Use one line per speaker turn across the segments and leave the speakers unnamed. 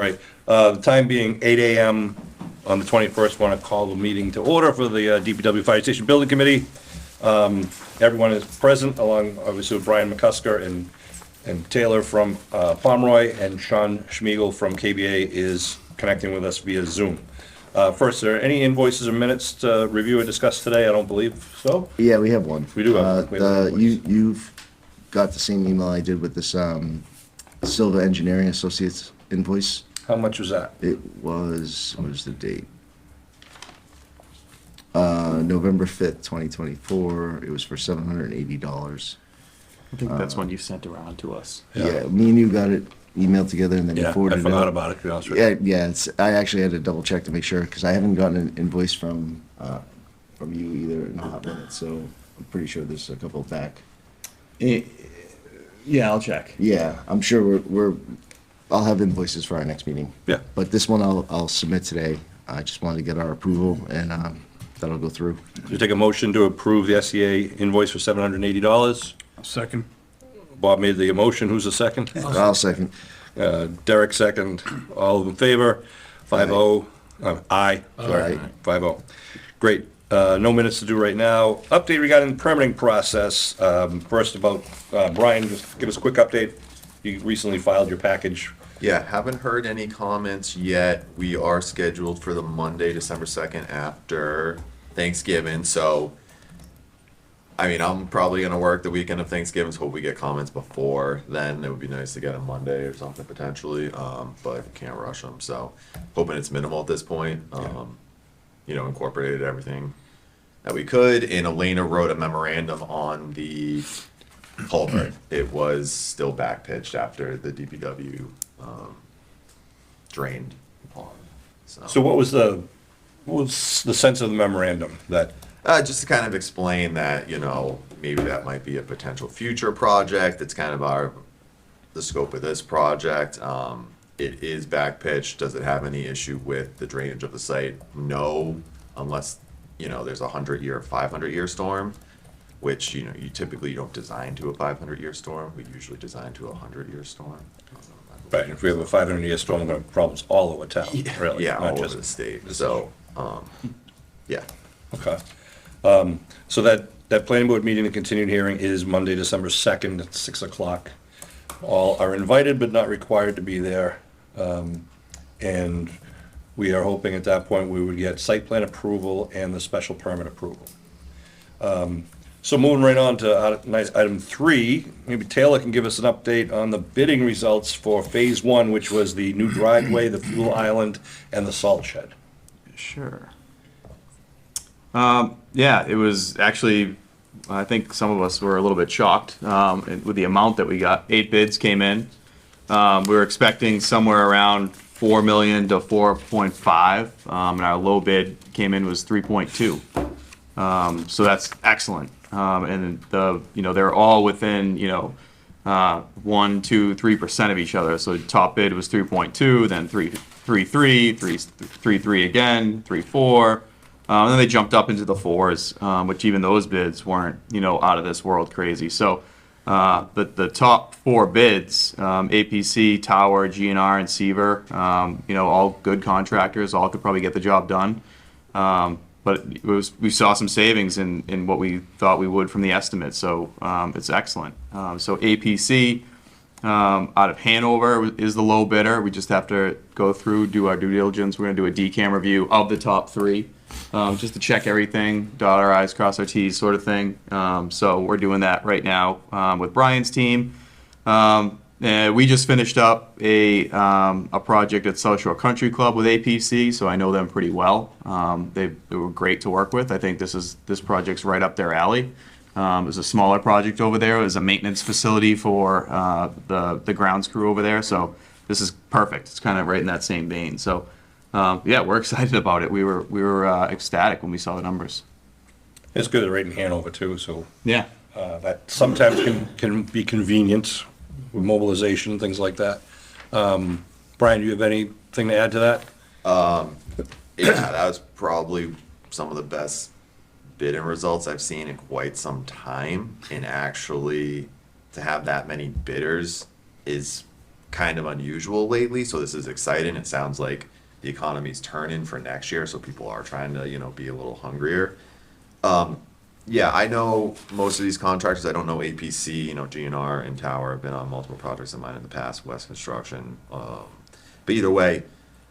Right. The time being 8 a.m. on the 21st, want to call the meeting to order for the DPW Fire Station Building Committee. Everyone is present, along obviously with Brian McCusker and Taylor from Pomeroy, and Sean Schmiegel from KBA is connecting with us via Zoom. First, are there any invoices or minutes to review or discuss today? I don't believe so.
Yeah, we have one.
We do have one.
You've got the same email I did with this Silva Engineering Associates invoice.
How much was that?
It was, what was the date? November 5th, 2024. It was for $780.
I think that's one you sent around to us.
Yeah, me and you got it emailed together and then you
Yeah, I
forwarded it.
forgot about it, to be honest with you.
Yeah, I actually had to double check to make sure, because I haven't gotten an invoice from you either in a hot minute, so I'm pretty sure there's a couple back.
Yeah, I'll check.
Yeah, I'm sure I'll have invoices for our next meeting.
Yeah.
But this one I'll submit today. I just wanted to get our approval, and that'll go through.
You take a motion to approve the SEA invoice for $780.
Second.
Bob made the motion. Who's the second?
I'll second.
Derek second. All in favor? 5-0. Aye. Sorry.
Aye.
5-0. Great. No minutes to do right now. Update regarding the permitting process. First about, Brian, just give us a quick update. You recently filed your package.
Yeah, haven't heard any comments yet. We are scheduled for the Monday, December 2nd after Thanksgiving, so I mean, I'm probably gonna work the weekend of Thanksgiving, so hope we get comments before then. It would be nice to get them Monday or something potentially, but can't rush them, so hoping it's minimal at this point. Incorporated everything that we could, and Elena wrote a memorandum on the culvert. It was still back pitched after the DPW drained the pond.
So what was the sense of the memorandum? That
Just to kind of explain that, maybe that might be a potential future project. It's kind of the scope of this project. It is back pitched. Does it have any issue with the drainage of the site? No, unless, there's a 100-year, 500-year storm, which, you typically don't design to a 500-year storm. We usually design to a 100-year storm.
right? If we have a 500-year storm, we're going to have problems all over town. Really,
Yeah,
not
all over
just
the state. So, yeah.
Okay. So that planning board meeting, the continued hearing is Monday, December 2nd at 6 o'clock. All are invited but not required to be there. And we are hoping at that point we would get site plan approval and the special permit approval. So moving right on to item 3, maybe Taylor can give us an update on the bidding results for phase 1, which was the new driveway, the fuel island, and the salt shed.
Sure. Yeah, it was actually, I think some of us were a little bit shocked with the amount that we got. 8 bids came in. We were expecting somewhere around 4 million to 4.5, and our low bid came in was 3.2. So that's excellent. And they're all within 1, 2, 3% of each other. So the top bid was 3.2, then 3.3, 3.3 again, 3.4. And then they jumped up into the 4s, which even those bids weren't, out of this world crazy. So the top 4 bids, APC, Tower, GNR, and Seaver, all good contractors, all could probably get the job done. But we saw some savings in what we thought we would from the estimate, so it's excellent. So APC out of Hanover is the low bidder. We just have to go through, do our due diligence. We're going to do a DCAM review of the top 3. Just to check everything, dot our I's, cross our T's sort of thing. So we're doing that right now with Brian's team. We just finished up a project at South Shore Country Club with APC, so I know them pretty well. They were great to work with. I think this project's right up their alley. It was a smaller project over there. It was a maintenance facility for the grounds crew over there, so this is perfect. It's kind of right in that same vein. So. Yeah, we're excited about it. We were ecstatic when we saw the numbers.
It's good, right in Hanover too, so
Yeah.
that sometimes can be convenient with mobilization, things like that. Brian, do you have anything to add to that?
Yeah, that was probably some of the best bidding results I've seen in quite some time. And actually, to have that many bidders is kind of unusual lately, so this is exciting. It sounds like the economy's turning for next year, so people are trying to, be a little hungrier. Yeah, I know most of these contractors. I don't know APC, GNR and Tower have been on multiple projects of mine in the past, West Construction. But either way,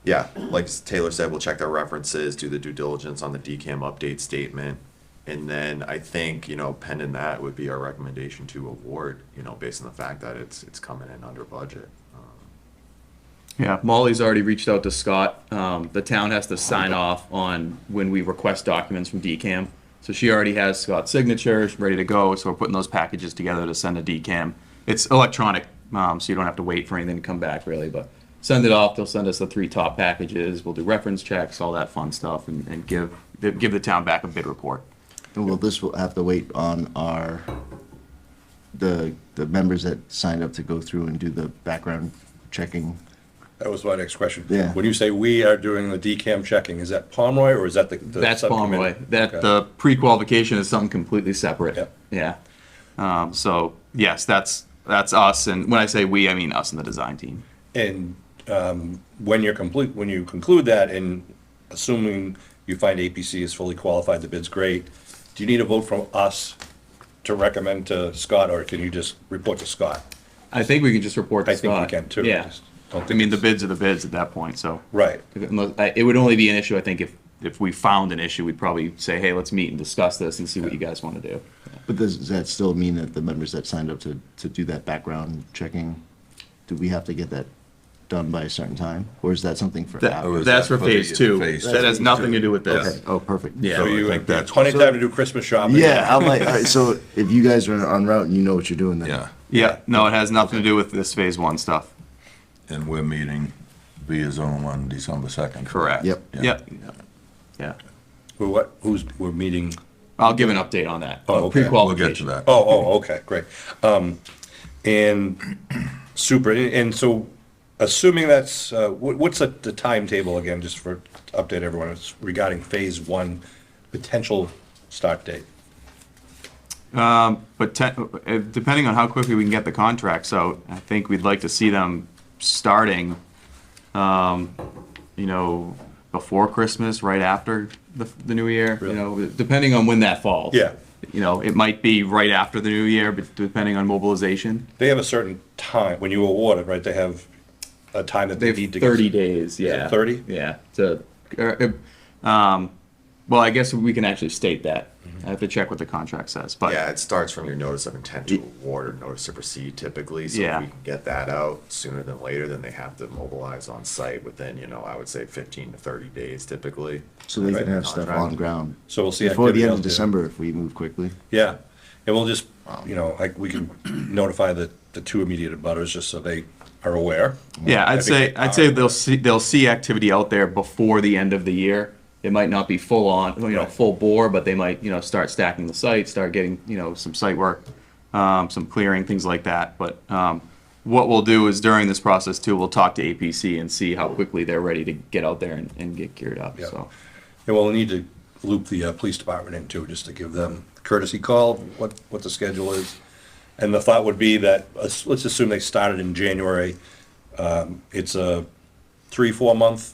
yeah, like Taylor said, we'll check their references, do the due diligence on the DCAM update statement. And then I think, pending that would be our recommendation to award, based on the fact that it's coming in under budget.
Yeah, Molly's already reached out to Scott. The town has to sign off on when we request documents from DCAM. So she already has Scott's signature, she's ready to go, so we're putting those packages together to send to DCAM. It's electronic, so you don't have to wait for anything to come back really, but send it off, they'll send us the 3 top packages, we'll do reference checks, all that fun stuff, and give the town back a bid report.
And will have to wait on the members that signed up to go through and do the background checking?
That was my next question.
Yeah.
When you say we are doing the DCAM checking, is that Pomeroy or is that the
That's
subcommittee?
Pomeroy. That
Okay.
the pre-qualification is something completely separate.
Yep.
Yeah. So yes, that's us, and when I say we, I mean us and the design team.
And when you conclude that, and assuming you find APC is fully qualified, the bid's great, do you need a vote from us to recommend to Scott, or can you just report to Scott?
I think we can just report to
I think we
Scott.
can too.
Yeah.
Just don't
I
think
mean, the
it's-
bids are the bids at that point. So
Right.
it would only be an issue, I think, if we found an issue, we'd probably say, hey, let's meet and discuss this and see what you guys want to do.
But does that still mean that the members that signed up to do that background checking, do we have to get that done by a certain time? Or is that something for after?
was
That's
that
for
for the
phase 2.
phase
That has
two?
nothing to do with this.
Okay, oh, perfect.
Yeah.
So
I
you
think
have
that's
plenty of
what's
time to do Christmas shopping.
Yeah, I'm like, all right, so if you guys are en route and you know what you're doing then.
Yeah,
Yeah. No, it has nothing to do with this phase 1 stuff.
and we're meeting via Zoom on December 2nd.
Correct.
Yep.
Yep. Yeah.
We're meeting,
I'll give an update on that.
Oh, okay.
We'll get to
Pre-qualification.
that.
okay, great. And super, and so assuming that's, what's the timetable again, just for, to update everyone, it's regarding phase 1 potential start date?
But depending on how quickly we can get the contracts out, I think we'd like to see them starting, before Christmas, right after the new year,
Really?
depending on when that falls.
Yeah.
It might be right after the new year, but depending on mobilization.
They have a certain time, when you award it, right, they have a time that
They
they
have
need to get.
30 days, yeah.
30?
Yeah. Well, I guess we can actually state that. I have to check what the contract says, but.
Yeah, it starts from your notice of intent to award or notice to proceed typically, so
Yeah.
if we can get that out sooner than later, then they have to mobilize on site within, I would say 15 to 30 days typically.
So they can
Right.
have stuff on ground.
So we'll see
Before the
activity
end
out
of
there.
December if we move quickly.
Yeah, and we'll just, we can notify the 2 immediate abutters just so they are aware.
Yeah,
I
I'd
think
say
they are.
they'll see activity out there before the end of the year. It might not be full on,
Right.
full bore, but they might, start stacking the site, start getting, some site work, some clearing, things like that. But what we'll do is during this process too, we'll talk to APC and see how quickly they're ready to get out there and get geared up.
Yeah.
So
And we'll need to loop the police department in too, just to give them courtesy call, what the schedule is. And the thought would be that, let's assume they started in January. It's a 3-4 month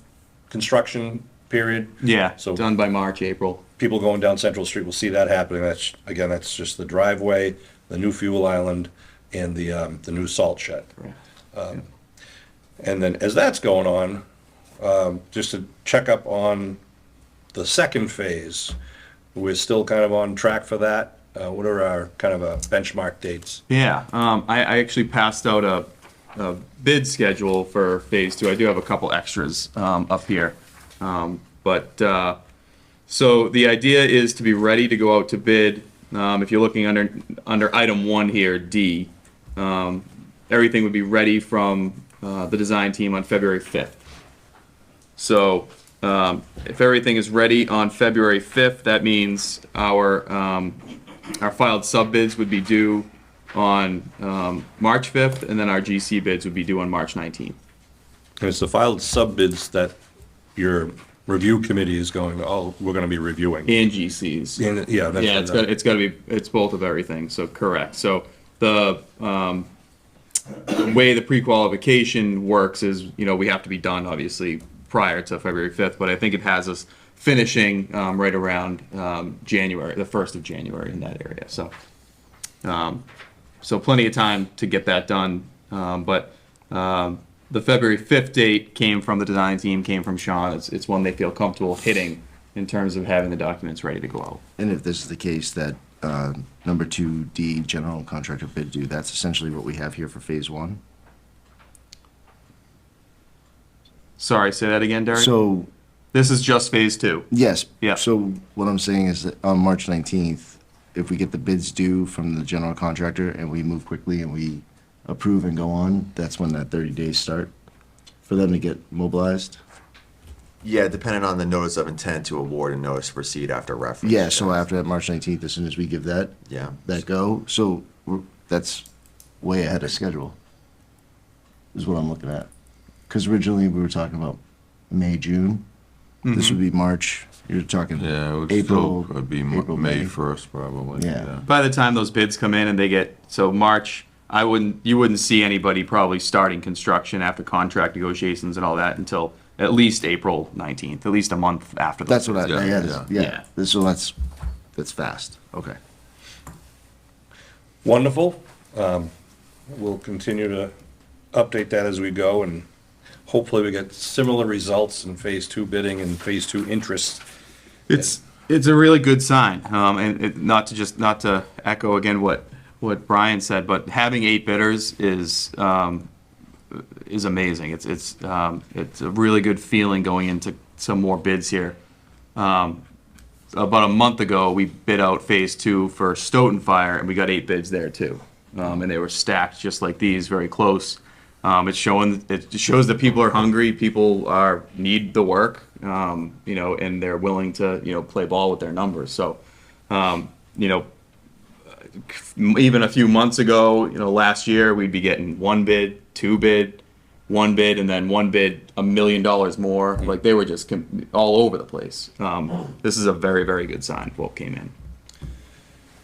construction period.
yeah,
So-
done by March, April.
People going down Central Street will see that happening. That's just the driveway, the new fuel island, and the new salt shed.
Correct.
And then as that's going on, just to check up on the second phase, we're still kind of on track for that. What are our kind of benchmark dates?
Yeah, I actually passed out a bid schedule for phase 2. I do have a couple extras up here. So the idea is to be ready to go out to bid. If you're looking under item 1 here, D, everything would be ready from the design team on February 5th. So if everything is ready on February 5th, that means our filed sub bids would be due on March 5th, and then our GC bids would be due on March 19th.
And it's the filed sub bids that your review committee is going, we're going to be reviewing.
And GCs.
And, yeah, that's
Yeah, it's got to be, it's both of everything, so correct. So the the way the pre-qualification works is, we have to be done obviously prior to February 5th, but I think it has us finishing right around January, the 1st of January in that area. So plenty of time to get that done. But the February 5th date came from the design team, came from Sean. It's one they feel comfortable hitting in terms of having the documents ready to go out.
And if this is the case that number 2D, general contractor bid due, that's essentially what we have here for phase one.
Sorry, say that again, Derek?
So,
This is just phase 2.
yes.
Yeah.
So what I'm saying is that on March 19th, if we get the bids due from the general contractor and we move quickly and we approve and go on, that's when that 30 days start for them to get mobilized.
Yeah, depending on the notice of intent to award and notice to proceed after reference.
Yeah, so after that March 19th, as soon as we give that,
Yeah.
that go, so that's way ahead of schedule, is what I'm looking at. Because originally we were talking about May, June. This would be March, you're talking
Yeah, it would
April.
still be
April,
May 1st probably.
Yeah.
By the time those bids come in and they get, so March, you wouldn't see anybody probably starting construction after contract negotiations and all that until at least April 19th, at least a month after.
That's what I,
Yeah,
yeah,
yeah.
yeah. So that's fast, okay.
Wonderful. We'll continue to update that as we go, and hopefully we get similar results in phase 2 bidding and phase 2 interest.
It's a really good sign, and not to echo again what Brian said, but having 8 bidders is amazing. It's a really good feeling going into some more bids here. About a month ago, we bid out phase 2 for Stoughton Fire, and we got 8 bids there too, and they were stacked just like these, very close. It shows that people are hungry, people need the work, and they're willing to, play ball with their numbers. So, even a few months ago, last year, we'd be getting 1 bid, 2 bid, 1 bid, and then 1 bid, $1 million more. Like they were just all over the place. This is a very, very good sign. What came in.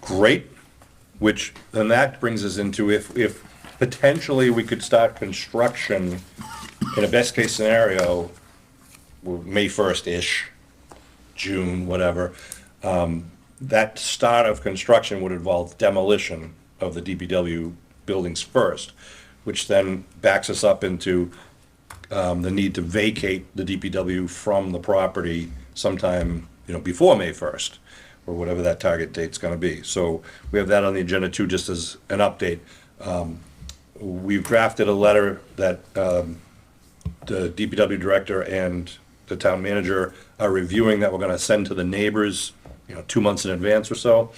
Great, then that brings us into if potentially we could start construction in a best case scenario, May 1st-ish, June, whatever. That start of construction would involve demolition of the DPW buildings first, which then backs us up into the need to vacate the DPW from the property sometime, before May 1st, or whatever that target date's gonna be. So we have that on the agenda too, just as an update. We've drafted a letter that the DPW director and the town manager are reviewing that we're gonna send to the neighbors, 2 months in advance or so,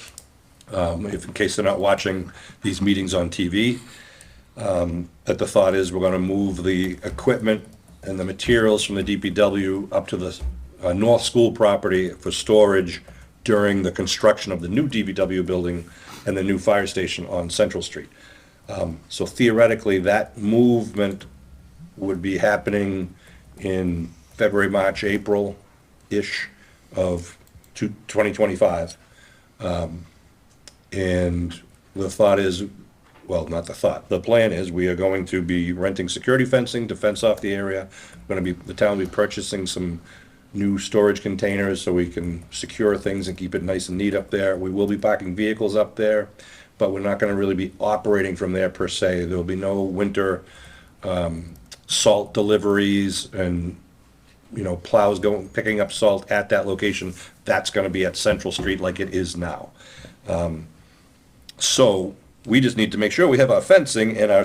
in case they're not watching these meetings on TV. That the thought is we're gonna move the equipment and the materials from the DPW up to the North School property for storage during the construction of the new DPW building and the new fire station on Central Street. So theoretically, that movement would be happening in February, March, April-ish of 2025. And the thought is, well, not the thought, the plan is we are going to be renting security fencing to fence off the area. The town will be purchasing some new storage containers so we can secure things and keep it nice and neat up there. We will be parking vehicles up there, but we're not gonna really be operating from there per se. There will be no winter salt deliveries and, plows picking up salt at that location. That's gonna be at Central Street like it is now. So we just need to make sure we have our fencing and our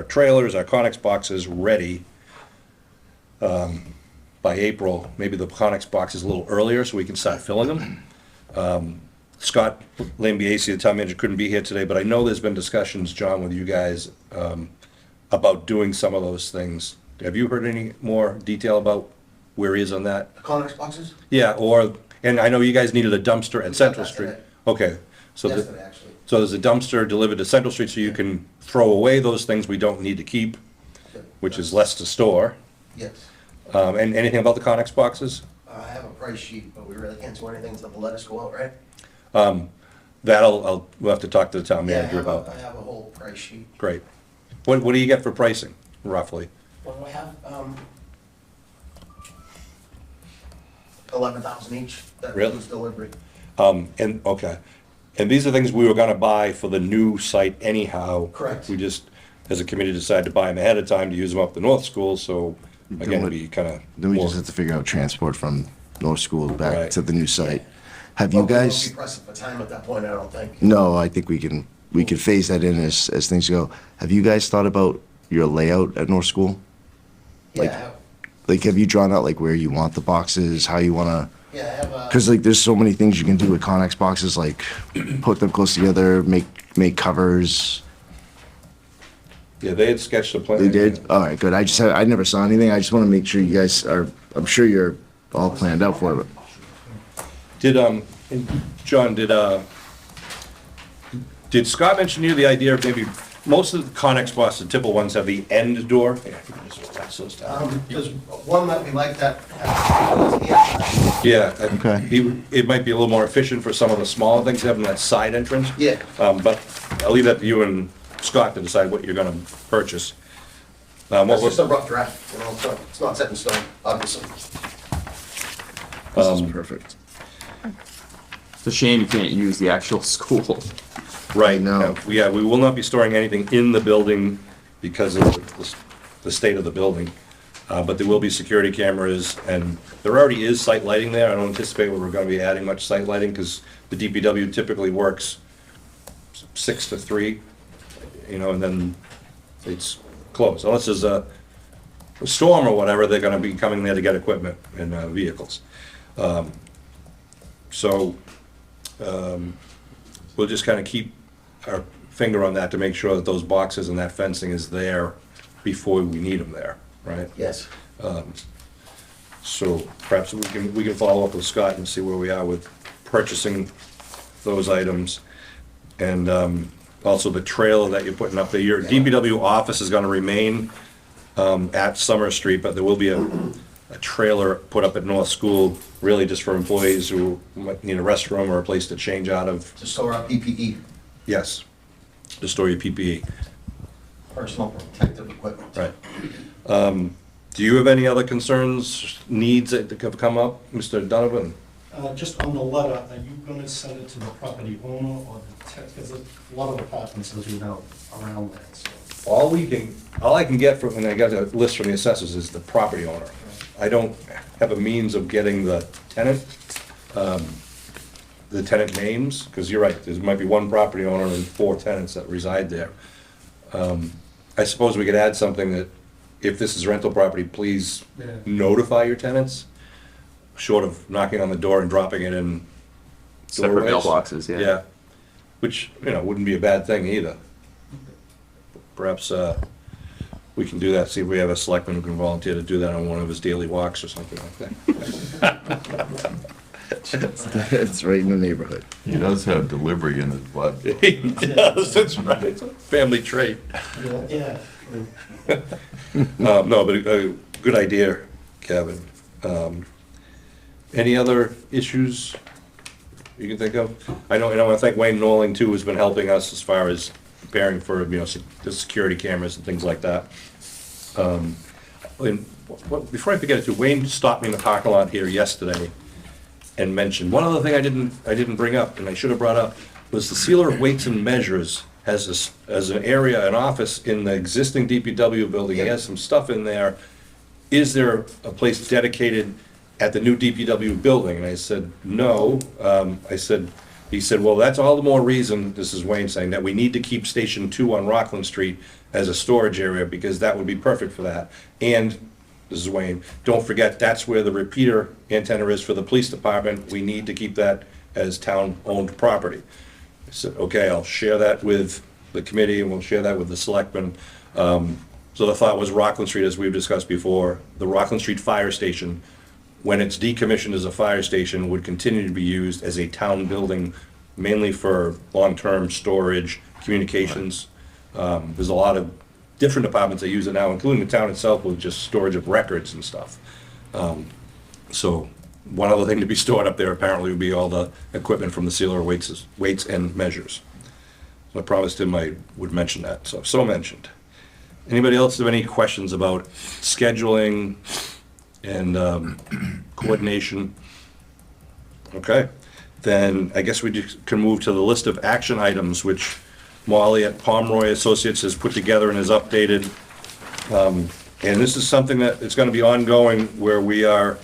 trailers, our Conex boxes ready by April. Maybe the Conex box is a little earlier so we can start filling them. Scott Lambiase, the town manager, couldn't be here today, but I know there's been discussions, John, with you guys about doing some of those things. Have you heard any more detail about where he is on that?
Conex boxes?
Yeah, and I know you guys needed a dumpster at Central
that
Street.
today.
Okay, so
Yesterday, actually.
so there's a dumpster delivered to Central Street so you can throw away those things we don't need to keep, which is less to store.
Yes.
And anything about the Conex boxes?
I have a price sheet, but we really can't swear anything until the letters go out, right?
we'll have to talk to the town
Yeah,
manager about.
I have a whole price sheet.
Great. What do you get for pricing, roughly?
What do I have? 11,000 each. That
Really?
includes delivery.
Okay. And these are things we were gonna buy for the new site anyhow.
Correct.
We just, as a committee, decided to buy them ahead of time to use them up the North School, so again, it'd be kinda
Then we
more.
just have to figure out transport from North School back
Right.
to the new site. Have you
But we won't
guys?
be pressing for time at that point, I don't think.
No, I think we could phase that in as things go. Have you guys thought about your layout at North School? Like-
Yeah,
Like, have you drawn out like where you want the boxes, how you wanna?
I have a.
Because like, there's so many things you can do with Connex boxes, like put them close together, make covers.
Yeah, they had sketched a plan.
They did. All right, good. I never saw anything. I just want to make sure you guys are. I'm sure you're all planned out for it.
Did, and John, did Scott mention to you the idea of maybe, most of the Connex boxes, the typical ones have the end door? Here, you can just pass those down.
There's one that we like that.
Yeah.
Okay.
It might be a little more efficient for some of the smaller things, having that side entrance.
Yeah.
But I'll leave that to you and Scott to decide what you're gonna purchase. What
That's
was,
just a rough draft, you know, it's not set in stone, obviously.
This is perfect.
It's a shame you can't use the actual school.
right,
No.
yeah, we will not be storing anything in the building because of the state of the building. But there will be security cameras, and there already is site lighting there. I don't anticipate we're gonna be adding much site lighting, because the DPW typically works 6 to 3, you know, and then it's closed. Unless there's a storm or whatever, they're gonna be coming there to get equipment and vehicles. We'll just kind of keep our finger on that to make sure that those boxes and that fencing is there before we need them there, right?
Yes.
So perhaps we can follow up with Scott and see where we are with purchasing those items. And also the trailer that you're putting up there, your DPW office is gonna remain at Summer Street, but there will be a trailer put up at North School, really just for employees who might need a restroom or a place to change out of.
To store our PPE,
Yes, to store your PPE.
personal protective equipment.
Right. Do you have any other concerns, needs that have come up, Mr. Donovan?
Just on the letter, are you gonna send it to the property owner or the tenant? Because a lot of apartments, as you know, around that, so.
All I can get from, and I got a list from the assessors, is the property owner. I don't have a means of getting the tenant names, because you're right, there might be one property owner and 4 tenants that reside there. I suppose we could add something that, if this is rental property, please
Yeah.
notify your tenants, short of knocking on the door and dropping it in
Separate
doorways.
mailboxes, yeah.
Yeah, which, you know, wouldn't be a bad thing either. Perhaps, we can do that, see if we have a selectman who can volunteer to do that on one of his daily walks or something like that.
It's right in the neighborhood.
He does have delivery in his blood.
He does, that's right, it's a family trait.
Yeah.
No, but good idea, Kevin. Any other issues you can think of? I know, and I want to thank Wayne Nolan too, who's been helping us as far as preparing for, you know, the security cameras and things like that. And before I forget it too, Wayne stopped me in the parking lot here yesterday and mentioned, one other thing I didn't bring up, and I should have brought up, was the sealer of weights and measures has this, as an area, an office in the existing DPW building. He has some stuff in there. Is there a place dedicated at the new DPW building? And I said, no. He said, well, that's all the more reason, this is Wayne saying, that we need to keep Station 2 on Rockland Street as a storage area, because that would be perfect for that. And, this is Wayne, don't forget, that's where the repeater antenna is for the police department. We need to keep that as town-owned property. I said, okay, I'll share that with the committee, and we'll share that with the selectmen. So the thought was Rockland Street, as we've discussed before, the Rockland Street Fire Station, when it's decommissioned as a fire station, would continue to be used as a town building, mainly for long-term storage, communications. There's a lot of different departments that use it now, including the town itself, with just storage of records and stuff. So one other thing to be stored up there apparently would be all the equipment from the sealer weights and measures. So I promised him I would mention that, so mentioned. Anybody else have any questions about scheduling and coordination? Okay, then I guess we just can move to the list of action items, which Molly at Pomeroy Associates has put together and is updated. And this is something that is gonna be ongoing, where we are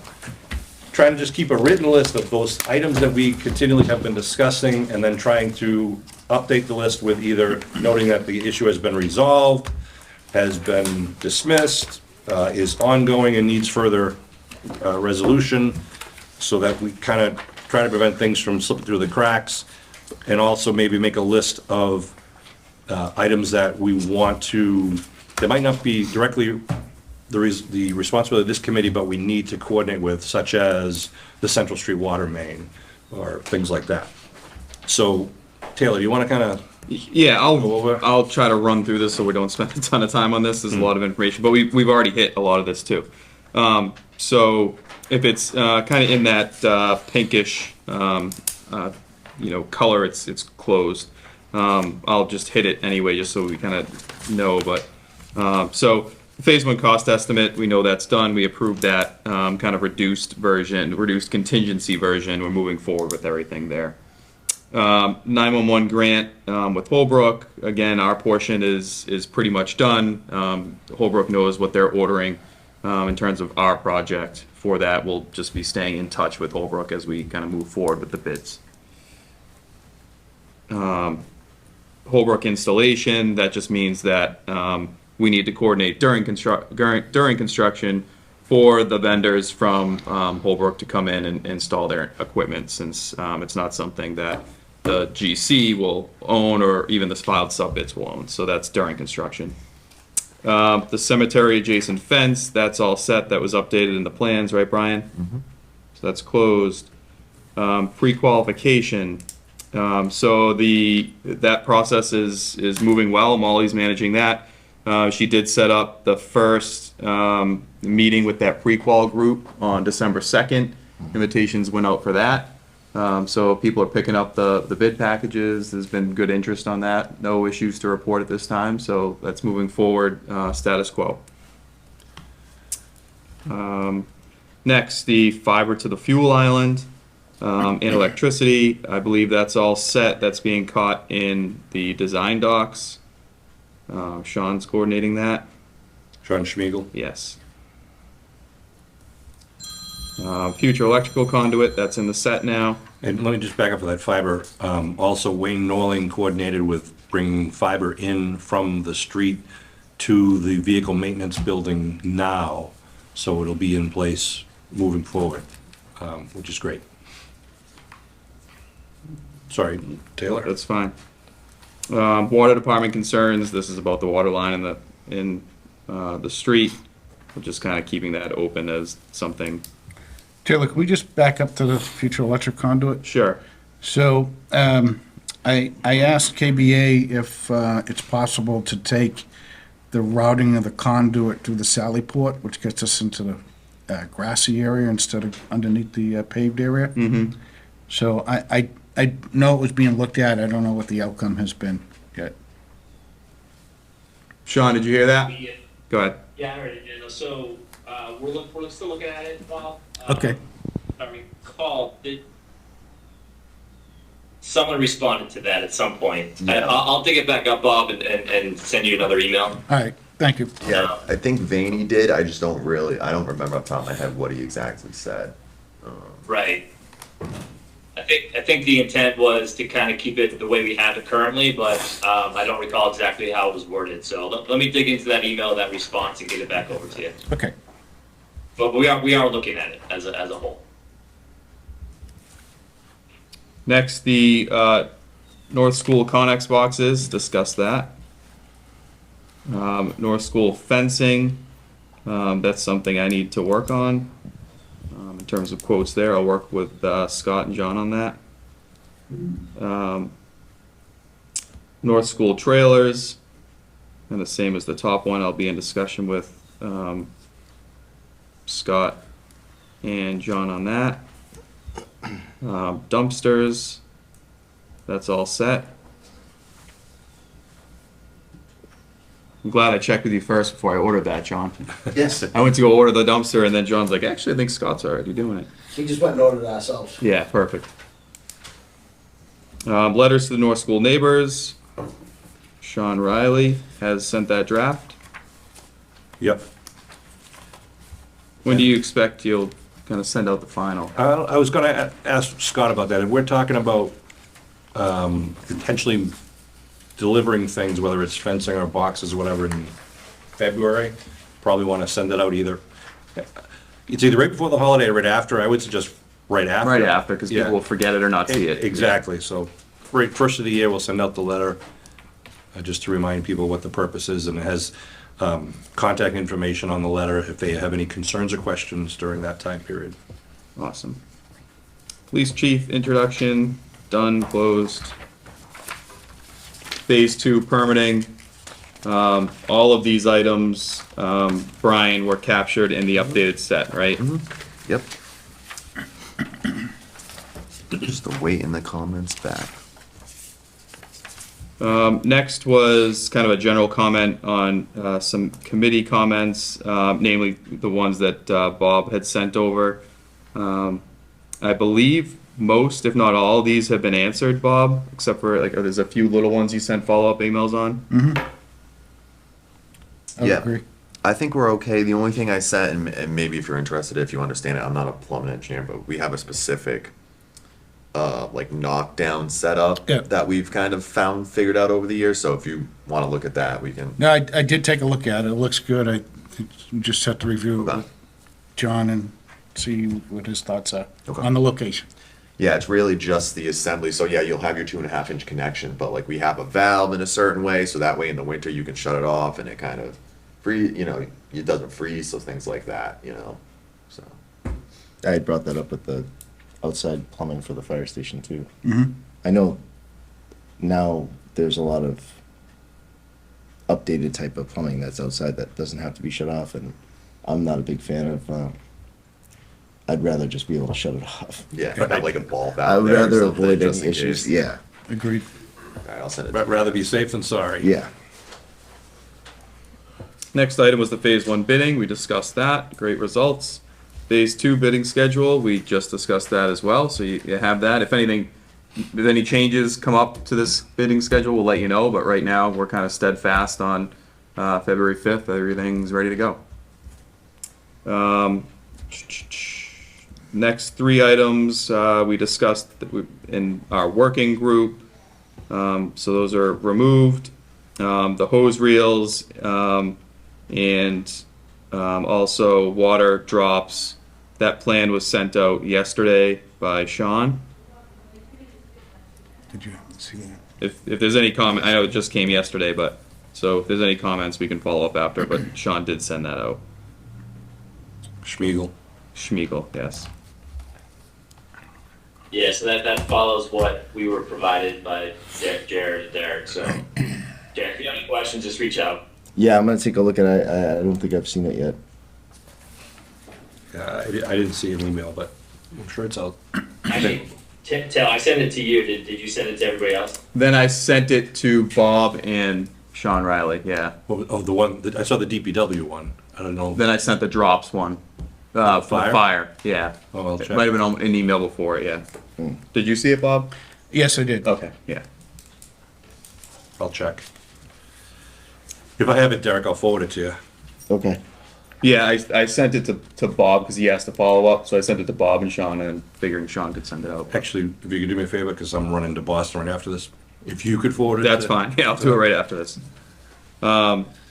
trying to just keep a written list of those items that we continually have been discussing, and then trying to update the list with either noting that the issue has been resolved, has been dismissed, is ongoing and needs further resolution, so that we kind of try to prevent things from slipping through the cracks, and also maybe make a list of items that we want to, that might not be directly the responsibility of this committee, but we need to coordinate with, such as the Central Street water main, or things like that. So, Taylor, you want to kind of,
Yeah,
Go over.
I'll try to run through this so we don't spend a ton of time on this. There's a lot of information, but we've already hit a lot of this too. So if it's kind of in that pinkish, color, it's closed. I'll just hit it anyway, just so we kind of know. But so phase one cost estimate, we know that's done. We approved that kind of reduced contingency version. We're moving forward with everything there. 911 grant with Holbrook. Again, our portion is pretty much done. Holbrook knows what they're ordering in terms of our project. For that, we'll just be staying in touch with Holbrook as we kind of move forward with the bids. Holbrook installation, that just means that we need to coordinate during construction for the vendors from Holbrook to come in and install their equipment, since it's not something that the GC will own, or even the filed subbids will own. So that's during construction. The cemetery adjacent fence, that's all set. That was updated in the plans, right, Brian? So that's closed. Pre-qualification. So that process is moving well. Molly's managing that. She did set up the first meeting with that pre-qual group on December 2nd. Invitations went out for that. So people are picking up the bid packages. There's been good interest on that. No issues to report at this time. So that's moving forward, status quo. Next, the fiber to the fuel island and electricity. I believe that's all set. That's being caught in the design docs. Sean's coordinating that.
Sean Schmiegel?
Yes. Future electrical conduit, that's in the set now.
And let me just back up for that fiber. Also, Wayne Norling coordinated with bringing fiber in from the street to the vehicle maintenance building now, so it'll be in place moving forward, which is great. Sorry, Taylor?
That's fine. Water department concerns, this is about the water line in the street. We're just kind of keeping that open as something.
Taylor, can we just back up to the future electric conduit?
Sure.
So, I asked KBA if it's possible to take the routing of the conduit through the Sallyport, which gets us into the grassy area instead of underneath the paved area.
Mm-hmm.
So I know it was being looked at. I don't know what the outcome has been yet.
Sean, did you hear that?
We,
Go ahead.
yeah, I heard it. So we're still looking at it, Bob.
Okay.
If I recall, someone responded to that at some point.
Yeah.
I'll dig it back up, Bob, and send you another email.
All right, thank you.
Yeah, I think Vaney did. I just don't remember off the top of my head what he exactly said.
Right. I think the intent was to kind of keep it the way we have it currently, but I don't recall exactly how it was worded. So let me dig into that email, that response, and get it back over to you.
Okay.
But we are looking at it as a whole.
Next, the North School Connex boxes, discuss that. North School fencing, that's something I need to work on. In terms of quotes there, I'll work with Scott and John on that. North School trailers, and the same as the top one, I'll be in discussion with Scott and John on that. Dumpsters, that's all set. I'm glad I checked with you first before I ordered that, John.
Yes,
I went to go order the dumpster, and then John's like, actually, I think Scott's already doing it.
we just went and ordered it ourselves.
Yeah, perfect. Letters to the North School neighbors. Sean Riley has sent that draft.
Yep.
When do you expect you'll kind of send out the final?
I was gonna ask Scott about that, and we're talking about potentially delivering things, whether it's fencing or boxes or whatever, in February. Probably want to send it out it's either right before the holiday or right after. I would suggest right after.
Right after, because
Yeah.
people will forget it or not see it.
Exactly, so right first of the year, we'll send out the letter, just to remind people what the purpose is, and it has contact information on the letter if they have any concerns or questions during that time period.
Awesome. Police chief introduction, done, closed. Phase 2 permitting. All of these items, Brian, were captured in the updated set, right?
Yep. Just awaiting the comments back.
Next was kind of a general comment on some committee comments, namely the ones that Bob had sent over. I believe most, if not all, of these have been answered, Bob, except for like there's a few little ones you sent follow-up emails on.
I would
Yeah.
agree.
I think we're okay. The only thing I said, and maybe if you're interested, if you understand it, I'm not a plumbing engineer, but we have a specific, like knockdown setup
Yeah.
that we've kind of figured out over the years. So if you want to look at that, we can.
No, I did take a look at it. It looks good. I think we just have to review it
Okay.
with John and see what his thoughts are
Okay.
on the location.
Yeah, it's really just the assembly. So yeah, you'll have your 2.5-inch connection, but like we have a valve in a certain way, so that way in the winter you can shut it off and it kind of it doesn't freeze, so things like that, So
I had brought that up with the outside plumbing for the fire station too.
Mm-hmm.
I know now there's a lot of updated type of plumbing that's outside that doesn't have to be shut off, and I'm not a big fan of, I'd rather just be able to shut it off.
yeah, have like a ball valve.
I would
there or
rather
something,
avoid
just
any
in
issues,
case.
yeah,
Agreed.
All right, I'll send it.
But rather be safe than sorry.
yeah.
Next item was the Phase 1 bidding. We discussed that. Great results. Phase 2 bidding schedule, we just discussed that as well, so you have that. If anything, if any changes come up to this bidding schedule, we'll let you know, but right now, we're kind of steadfast on February 5th. Everything's ready to go. Next 3 items we discussed in our working group, so those are removed. The hose reels, and also water drops. That plan was sent out yesterday by Sean.
Did you see that?
If there's any comment, I know it just came yesterday, but so if there's any comments, we can follow up after. But Sean did send that out.
Schmiegel.
Schmiegel, yes.
Yeah, so that follows what we were provided by Jared and Derek, so. Jared, if you have any questions, just reach out.
Yeah, I'm gonna take a look at it. I don't think I've seen it yet.
Yeah, I didn't see an email, but I'm sure it's out.
Actually, Tell, I sent it to you, did you send it to everybody else?
Then I sent it to Bob and Sean Riley. Yeah.
Oh, the one, I saw the DPW one. I don't know.
Then I sent the drops one. For
Fire?
fire. Yeah.
Oh, I'll
It
check.
might have been on an email before it. Yeah. Did you see it, Bob?
Yes, I did.
Okay. Yeah.
I'll check. If I have it, Derek, I'll forward it to you.
Okay.
Yeah, I sent it to Bob because he asked to follow up, so I sent it to Bob and Sean, and figuring Sean could send it out.
Actually, if you could do me a favor, because I'm running to Boston right after this, if you could forward it.
That's
to-
fine. Yeah, I'll do it right after this.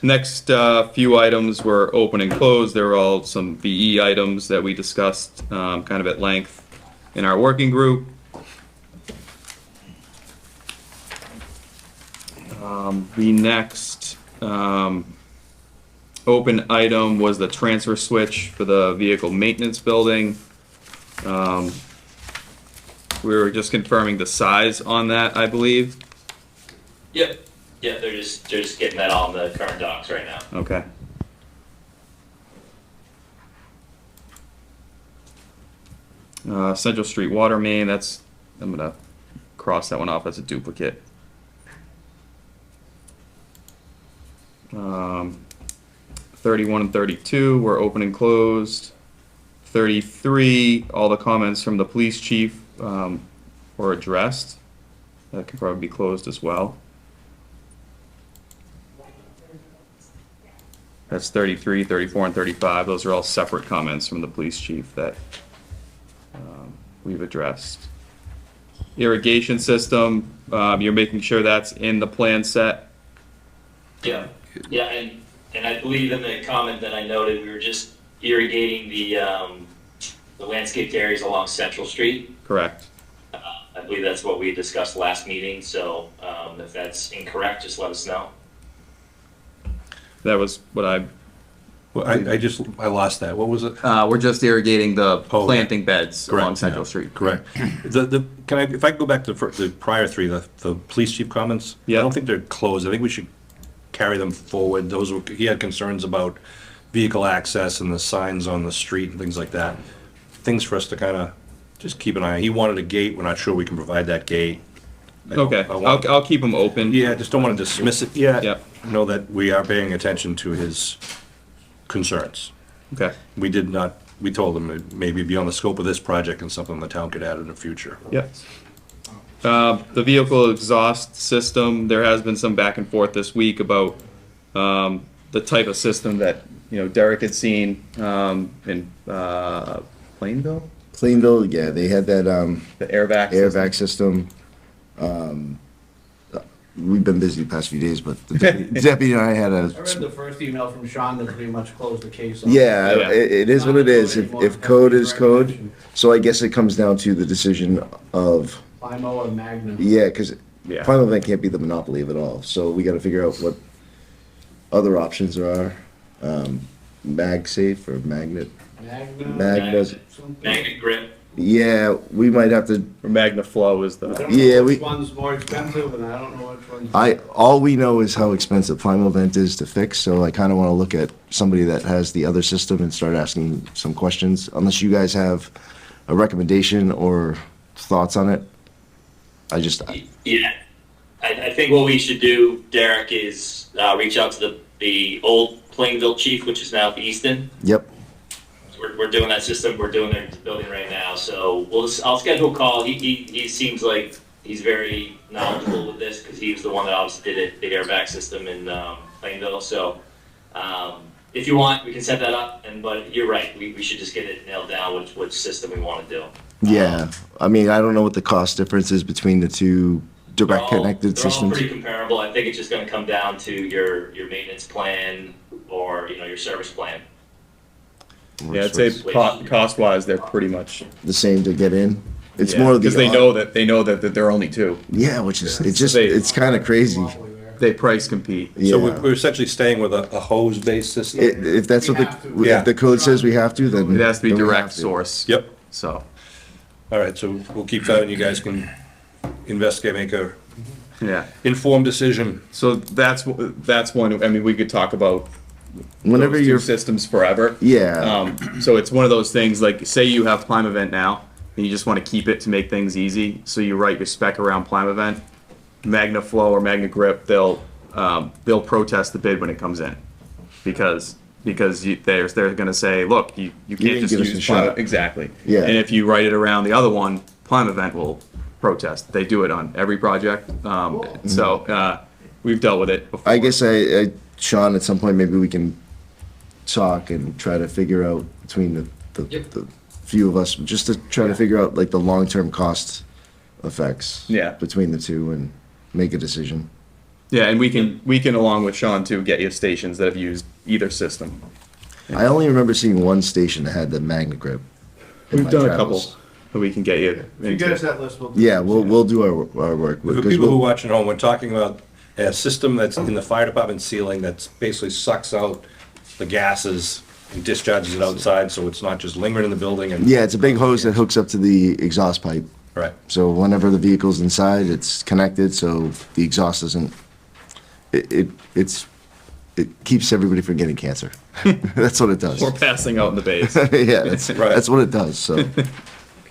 Next few items were open and closed. There were all some VE items that we discussed kind of at length in our working group. The next open item was the transfer switch for the vehicle maintenance building. We were just confirming the size on that, I believe.
Yep. Yeah, they're just getting that on the current docs right now.
Okay. Central Street water main, I'm gonna cross that one off as a duplicate. 31 and 32 were open and closed. 33, all the comments from the police chief were addressed. That could probably be closed as well. That's 33, 34, and 35. Those are all separate comments from the police chief that we've addressed. Irrigation system, you're making sure that's in the plan set.
Yeah, yeah, and I believe in the comment that I noted, we were just irrigating the landscaped areas along Central Street.
Correct.
I believe that's what we discussed last meeting, so if that's incorrect, just let us know.
That was what
Well, I lost that. What was it?
we're just irrigating the
Oh,
planting beds along
Correct,
Central
yeah.
Street.
Correct. If I can go back to the prior three, the police chief comments?
Yeah.
I don't think they're closed. I think we should carry them forward. He had concerns about vehicle access and the signs on the street and things like that. Things for us to kind of just keep an eye on. He wanted a gate. We're not sure we can provide that gate.
Okay,
I want-
I'll keep them open.
Yeah, just don't want to dismiss it yet.
Yep.
Know that we are paying attention to his concerns.
Okay.
We told him it maybe beyond the scope of this project and something the town could add in the future.
Yep. The vehicle exhaust system, there has been some back and forth this week about the type of system that, Derek had seen in Plainville,
Plainville, yeah, they had that,
the airbag. system.
airbag system. We've been busy the past few days, but the deputy and I had
I read the first email from Sean that pretty much closed the case.
yeah,
Yeah.
it is what it is. If code is code, so I guess it comes down to the decision of,
Limo or Magnum.
yeah, because
Yeah.
Final Event can't be the monopoly of it all. So we got to figure out what other options there are. MagSafe or Magnet.
Magnum.
Magnet.
Magnet grip.
Yeah, we might have to.
Or MagnaFlow is
I
the,
don't
Yeah,
know
we-
which one's more expensive, and I don't know which one's.
All we know is how expensive Primal Event is to fix, so I kind of want to look at somebody that has the other system and start asking some questions, unless you guys have a recommendation or thoughts on it.
Yeah, I think what we should do, Derek, is reach out to the old Plainville chief, which is now Easton.
Yep,
We're doing that system. We're doing their building right now. So I'll schedule a call. He seems like he's very knowledgeable with this because he was the one that obviously did it, the airbag system in Plainville. So if you want, we can set that up. But you're right. We should just get it nailed down which system we want to do.
yeah. I mean, I don't know what the cost difference is between the two direct connected
They're all
systems.
pretty comparable. I think it's just going to come down to your maintenance plan or your service plan.
yeah, I'd say cost-wise, they're pretty much.
The same to get in. It's more of the.
Because they know that there are only two.
Yeah, which is,
They-
it's kind of crazy.
They price compete.
Yeah.
So we're essentially staying with a hose-based system?
If that's what
We have to.
if the code says we have to, then.
It has to be
then we
direct
have to.
source.
Yep.
So,
All right, so we'll keep that, and you guys can investigate, make a
yeah.
informed decision.
So that's one, I mean, we could talk about
Whenever
those two
you're,
systems forever.
yeah,
So it's one of those things, like, say you have Climb Event now, and you just want to keep it to make things easy, so you write your spec around Climb Event, MagnaFlow or MagnaGrip, they'll protest the bid when it comes in. Because they're gonna say, look, you can't
didn't
just
give us
use
a
Climb.
shot.
Exactly.
Yeah.
And if you write it around the other one, Climb Event will protest. They do it on every project. So, we've dealt with it before.
I guess Sean, at some point, maybe we can talk and try to figure out between the few of us, just to try to figure out like the long-term cost effects.
Yeah.
Between the two and make a decision.
Yeah, and we can along with Sean too, get you stations that have used either system.
I only remember seeing one station that had the Magna Grip. in
We've
my
done a
travels.
couple that we can get you.
If you get us that list, we'll.
Yeah, we'll do our work.
For
'cause
people who are
we'll-
watching at home, we're talking about a system that's in the fire department ceiling that basically sucks out the gases and discharges it outside, so it's not just lingering in the building and.
Yeah, it's a big hose that hooks up to the exhaust pipe.
Right.
So whenever the vehicle's inside, it's connected, so the exhaust doesn't, it keeps everybody from getting cancer. That's what it does.
We're passing out in the base.
Yeah, that's
Right.
what it does, so.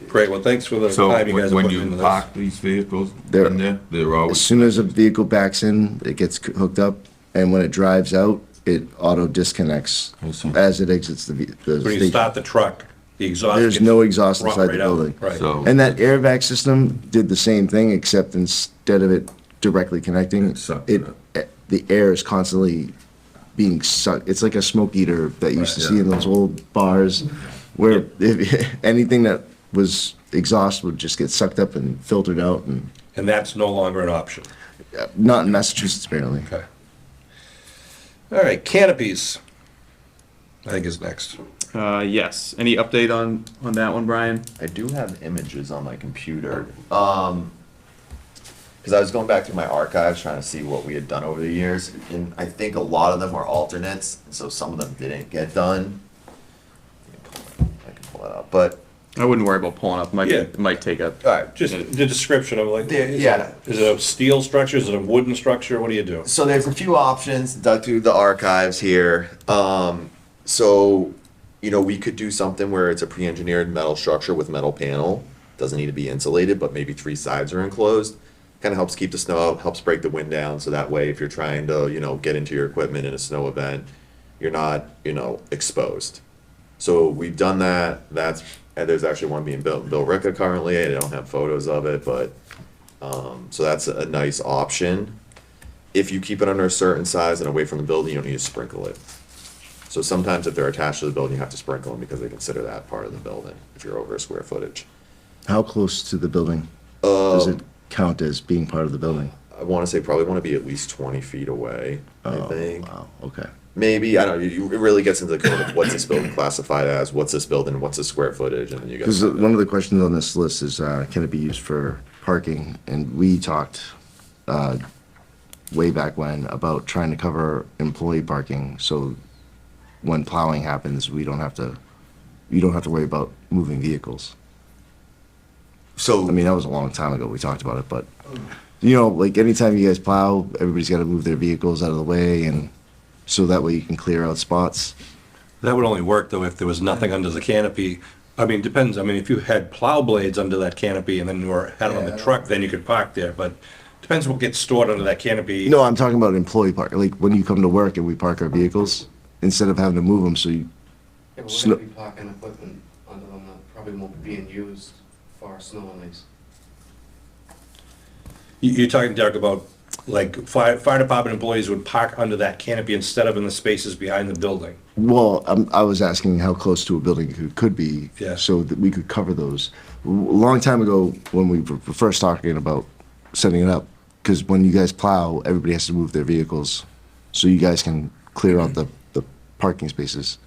Great, well, thanks for the
So
time you guys are
when
putting
you
into this.
park these vehicles
They're-
in there, they're always.
As soon as a vehicle backs in, it gets hooked up, and when it drives out, it auto disconnects
I see.
as it exits the
When you
station.
start the truck, the exhaust.
There's
gets
no exhaust
brought
inside the
right out.
building.
Right.
So-
And that air vac system did the same thing, except instead of it directly connecting,
It sucked
it,
it
the air is constantly being sucked. It's like a smoke eater that you used to
Right,
see
yeah.
in those old bars, where if, anything that was exhaust would just get sucked up and filtered out, and
And that's no longer an option.
not in Massachusetts apparently.
Okay. All right, canopies, I think is next.
Yes. Any update on that one, Brian?
I do have images on my computer. Because I was going back through my archives trying to see what we had done over the years, and I think a lot of them were alternates, and so some of them didn't get done. I can pull that up, but
I wouldn't worry about pulling up.
Yeah.
It might take a.
all right.
Just the description of like,
Yeah.
is it a steel structure, is it a wooden structure, what do you do?
So there's a few options, dug through the archives here. So, you know, we could do something where it's a pre-engineered metal structure with metal panel. Doesn't need to be insulated, but maybe 3 sides are enclosed. Kind of helps keep the snow out, helps break the wind down, so that way if you're trying to, you know, get into your equipment in a snow event, you're not, you know, exposed. So we've done that. And there's actually one being built in Billerica currently. I don't have photos of it, but, so that's a nice option. If you keep it under a certain size and away from the building, you don't need to sprinkle it. So sometimes if they're attached to the building, you have to sprinkle them because they consider that part of the building, if you're over a square footage.
How close to the building does
Um,
it count as being part of the building?
I want to say probably want to be at least 20 feet away, I
Oh,
think.
wow, okay.
Maybe, I don't know, it really gets into the code of what's this building classified as, what's this building, what's the square footage, and then you
Because
guys.
one of the questions on this list is, can it be used for parking? And we talked way back when about trying to cover employee parking, so when plowing happens, you don't have to worry about moving vehicles.
So,
I mean, that was a long time ago we talked about it, but, you know, like anytime you guys plow, everybody's got to move their vehicles out of the way, and so that way you can clear out spots.
That would only work though if there was nothing under the canopy. I mean, depends, I mean, if you had plow blades under that canopy and then you had it on the truck, then you could park there, but depends what gets stored under that canopy.
No, I'm talking about employee park, like when you come to work and we park our vehicles, instead of having to move them, so you,
Yeah, but
Snow-
we're gonna be parking equipment under them that probably won't be being used for snow and ice.
You're talking, Derek, about like fire department employees would park under that canopy instead of in the spaces behind the building.
well, I was asking how close to a building it could be,
Yeah.
so that we could cover those. A long time ago, when we were first talking about setting it up, because when you guys plow, everybody has to move their vehicles, so you guys can clear out the parking spaces.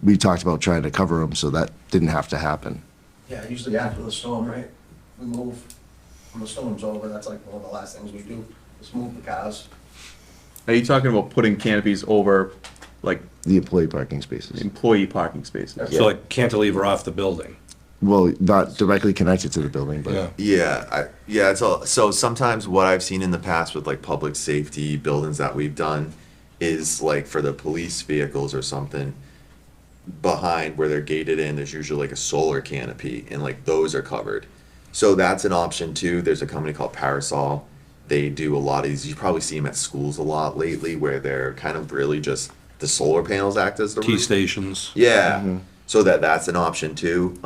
We talked about trying to cover them, so that didn't have to happen.
Yeah, usually after the storm, right? We move, when the storm's over, that's like one of the last things we do, is move the cars.
Are you talking about putting canopies over, like,
The employee parking spaces.
employee parking spaces?
So like cantilever off the building.
Well, not directly connected to the building,
Yeah.
but
yeah, it's all, so sometimes what I've seen in the past with like public safety buildings that we've done is like for the police vehicles or something, behind where they're gated in, there's usually like a solar canopy, and like those are covered. So that's an option too. There's a company called Parasol. They do a lot of these. You probably see them at schools a lot lately, where they're kind of really just the solar panels act as the
T
roof.
stations.
Yeah, so that's an option too.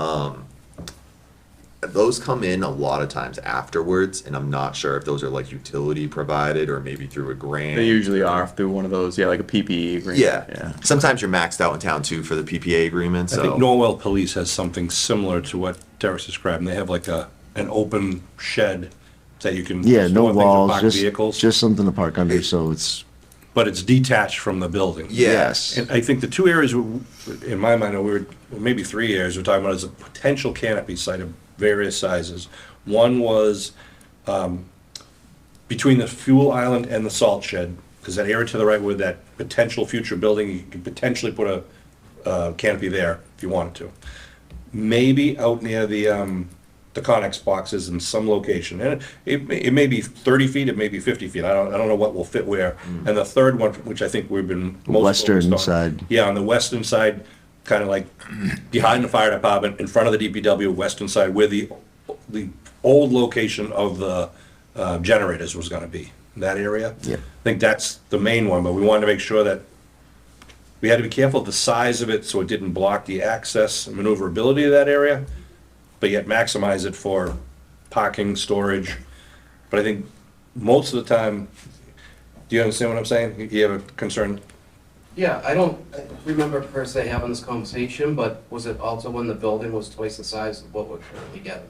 Those come in a lot of times afterwards, and I'm not sure if those are like utility provided or maybe through a grant.
They usually are through one of those, yeah, like a PPE agreement.
Yeah. Sometimes you're maxed out in town too for the PPA agreement.
I
So
think Norwell Police has something similar to what Derek's described, and they have like an open shed that you can.
yeah, no
store things and
walls,
park vehicles,
just something to park under, so it's,
but it's detached from the building.
yes.
And I think the 2 areas, in my mind, maybe 3 areas we're talking about is a potential canopy site of various sizes. One was between the fuel island and the salt shed, because that area to the right where that potential future building, you could potentially put a canopy there if you wanted to. Maybe out near the Connex boxes in some location. And it may be 30 feet, it may be 50 feet. I don't know what will fit where. And the third one, which I think we've been most
Western
focused on-
side.
Yeah, on the western side, kind of like behind the fire department, in front of the DPW, western side, where the old location of the generators was gonna be, that area.
Yeah.
I think that's the main one, but we wanted to make sure that we had to be careful of the size of it so it didn't block the access and maneuverability of that area, but yet maximize it for parking, storage. But I think most of the time, do you understand what I'm saying? You have a concern?
Yeah, I don't remember per se having this conversation, but was it also when the building was twice the size of what we're currently getting?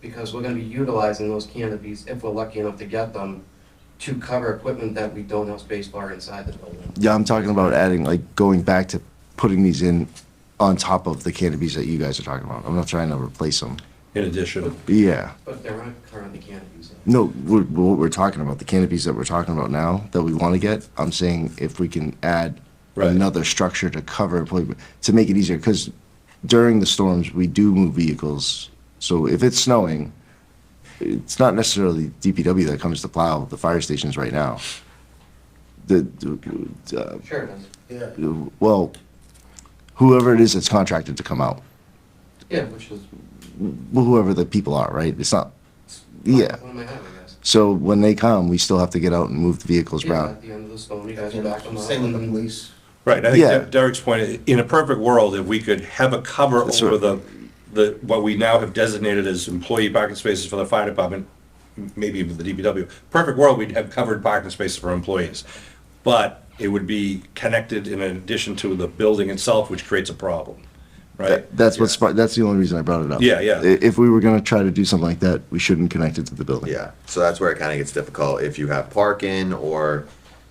Because we're gonna be utilizing those canopies, if we're lucky enough to get them, to cover equipment that we don't have space for inside the building.
Yeah, I'm talking about adding, like, going back to putting these in on top of the canopies that you guys are talking about. I'm not trying to replace them.
In addition,
Yeah.
But there aren't currently canopies.
No, what we're talking about, the canopies that we're talking about now, that we want to get, I'm saying if we can add
Right.
another structure to cover, to make it easier, because during the storms, we do move vehicles. So if it's snowing, it's not necessarily DPW that comes to plow the fire stations right now.
Sure it is.
Yeah.
Well, whoever it is that's contracted to come out,
Yeah, which is.
whoever the people are, right? It's not, yeah.
One of my head, I guess.
So when they come, we still have to get out and move the vehicles
Yeah,
around.
at the end of the storm, you guys back them up.
Same with the
and-
police.
right, I think
Yeah.
Derek's point, in a perfect world, if we could have a cover
That's
over
right.
what we now have designated as employee parking spaces for the fire department, maybe even the DPW, perfect world, we'd have covered parking spaces for employees. But it would be connected in addition to the building itself, which creates a problem, right?
That's what's, that's the only reason I brought it up.
Yeah, yeah.
If we were gonna try to do something like that, we shouldn't connect it to the building.
Yeah, so that's where it kind of gets difficult if you have parking or,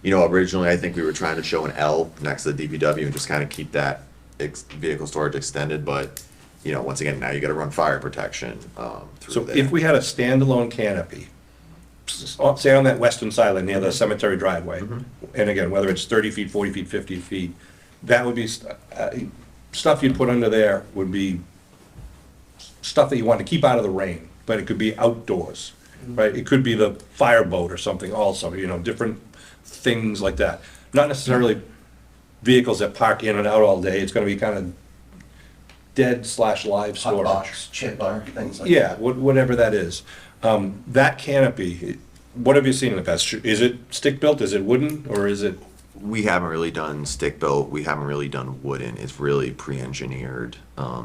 originally I think we were trying to show an L next to the DPW and just kind of keep that vehicle storage extended, but, once again, now you gotta run fire protection, through
So
there.
if we had a standalone canopy, say on that western side, like near the cemetery driveway, and again, whether it's 30 feet, 40 feet, 50 feet, that would be, stuff you'd put under there would be stuff that you want to keep out of the rain, but it could be outdoors, right? It could be the fireboat or something also, different things like that. Not necessarily vehicles that park in and out all day, it's gonna be kind of dead/live
Hot
storage.
box, chip bar, things like that.
Yeah, whatever that is. That canopy, what have you seen in the past? Is it stick-built, is it wooden, or is it,
We haven't really done stick-built, we haven't really done wooden, it's really pre-engineered,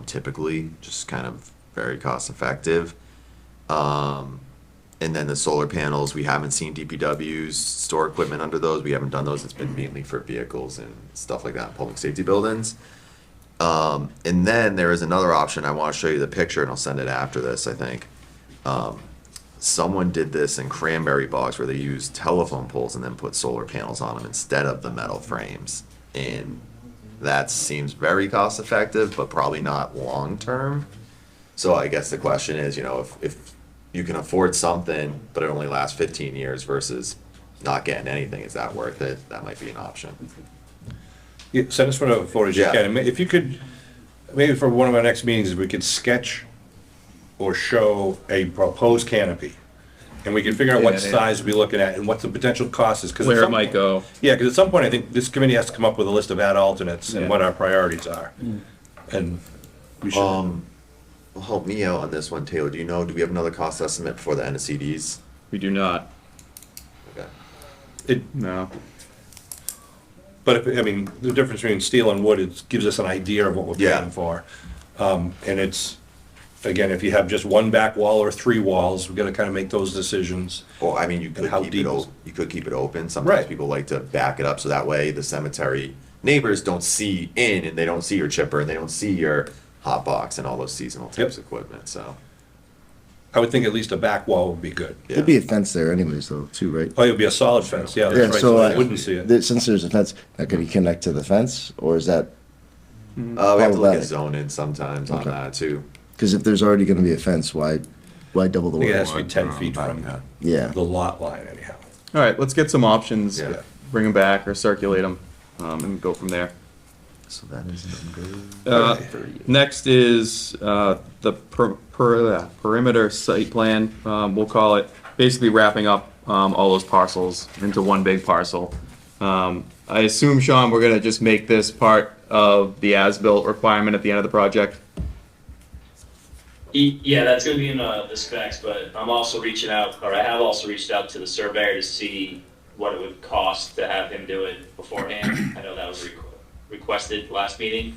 typically, just kind of very cost-effective. And then the solar panels, we haven't seen DPWs store equipment under those, we haven't done those, it's been mainly for vehicles and stuff like that, in public safety buildings. And then there is another option, I wanna show you the picture, and I'll send it after this, I think. Someone did this in Cranberry Bogs where they used telephone poles and then put solar panels on them instead of the metal frames. And that seems very cost effective, but probably not long term. So I guess the question is, if you can afford something, but it only lasts 15 years versus not getting anything, is that worth it? That might be an option.
yeah, send us whatever photos you
Yeah.
can. If you could, maybe for one of our next meetings, if we could sketch or show a proposed canopy, and we can figure out what
Yeah, yeah.
size we're looking at and what the potential cost is. 'cause at
Where it
some
might
point-
go.
Yeah, because at some point, I think this committee has to come up with a list of ad alternates and
Yeah.
what our priorities are. And we should,
Well, help me out on this one, Taylor. Do we have another cost estimate for the NCDs?
We do not,
Okay.
no.
but if, I mean, the difference between steel and wood, it gives us an idea of what we're
Yeah.
paying for. And it's, again, if you have just one back wall or three walls, we've got to kind of make those decisions.
Well, I mean, you could
how
keep
deep
it,
is-
you could keep it open. Sometimes
Right.
people like to back it up so that way the cemetery neighbors don't see in and they don't see your chipper and they don't see your hot box and all those seasonal types of equipment, so.
I would think at least a back wall would be good.
Yeah.
There'd be a fence there anyways, though, too, right?
Oh, it would be a solid fence, yeah,
Yeah,
that's right,
so
so I wouldn't see it.
since there's a fence, now can you connect to the fence, or is that,
We have to look at
Problematic.
zoning sometimes on
Okay.
that too.
because if there's already gonna be a fence, why double the
I think it
work?
has to be 10 feet from
Yeah.
the lot line anyhow.
All right, let's get some options,
Yeah.
bring them back or circulate them, and go from there.
So that is number.
Next is the perimeter site plan, we'll call it, basically wrapping up all those parcels into one big parcel. I assume, Sean, we're gonna just make this part of the as-built requirement at the end of the project?
Yeah, that's gonna be in the specs, but I'm also reaching out, or I have also reached out to the surveyor to see what it would cost to have him do it beforehand. I know that was requested last meeting.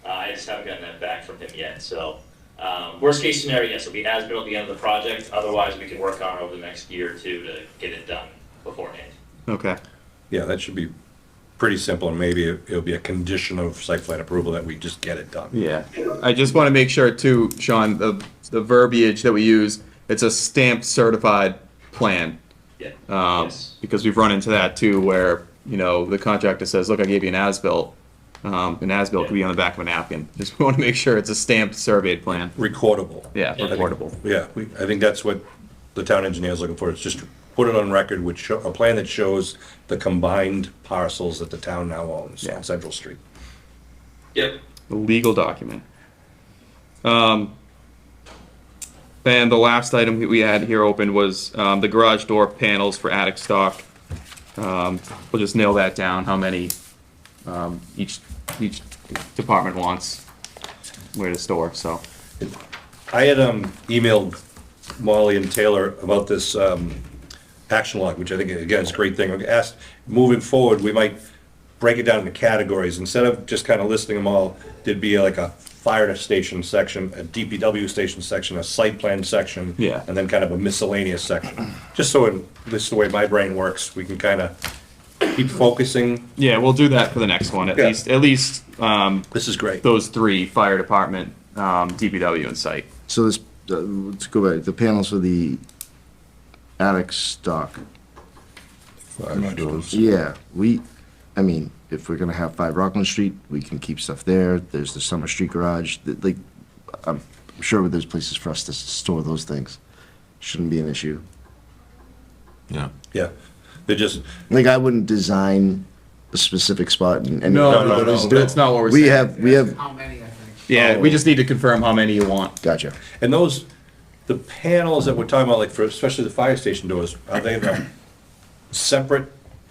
I just haven't gotten that back from him yet, so, worst case scenario, yes, it'll be as-built at the end of the project. Otherwise, we can work on it over the next year or two to get it done beforehand.
Okay.
Yeah, that should be pretty simple, and maybe it'll be a condition of site plan approval that we just get it done.
Yeah, I just want to make sure too, Sean, the verbiage that we use, it's a stamped certified plan.
Yeah.
Yes. Because we've run into that too, where, you know, the contractor says, look, I gave you an as-built. An as-built could be on the back of a napkin. Just want to make sure it's a stamped surveyed plan.
Recordable.
Yeah,
Yeah.
recordable.
Yeah, I think that's what the town engineer is looking for, is just put it on record, which a plan that shows the combined parcels that the town now owns
Yeah.
on Central Street.
Yep.
A legal document. And the last item we had here open was the garage door panels for attic stock. We'll just nail that down, how many each department wants, where to store, so.
I had emailed Molly and Taylor about this action log, which I think, again, is a great thing. I asked, moving forward, we might break it down into categories. Instead of just kind of listing them all, there'd be like a fire station section, a DPW station section, a site plan section.
Yeah.
And then kind of a miscellaneous section. Just so, this is the way my brain works, we can kind of keep focusing.
Yeah, we'll do that for the next one, at
Yeah.
least,
This is great.
those three, fire department, DPW and site.
So this, let's go back, the panels for the attic stock.
Garage doors.
Yeah, I mean, if we're gonna have 5 Rockland Street, we can keep stuff there. There's the Summer Street garage, like, I'm sure there's places for us to store those things. Shouldn't be an issue.
Yeah.
Yeah, they're just,
Like, I wouldn't design a specific spot and.
No, that's not what we're saying.
We have,
How many, I think.
Yeah, we just need to confirm how many you want.
gotcha.
and those, the panels that we're talking about, like for, especially the fire station doors, are they the separate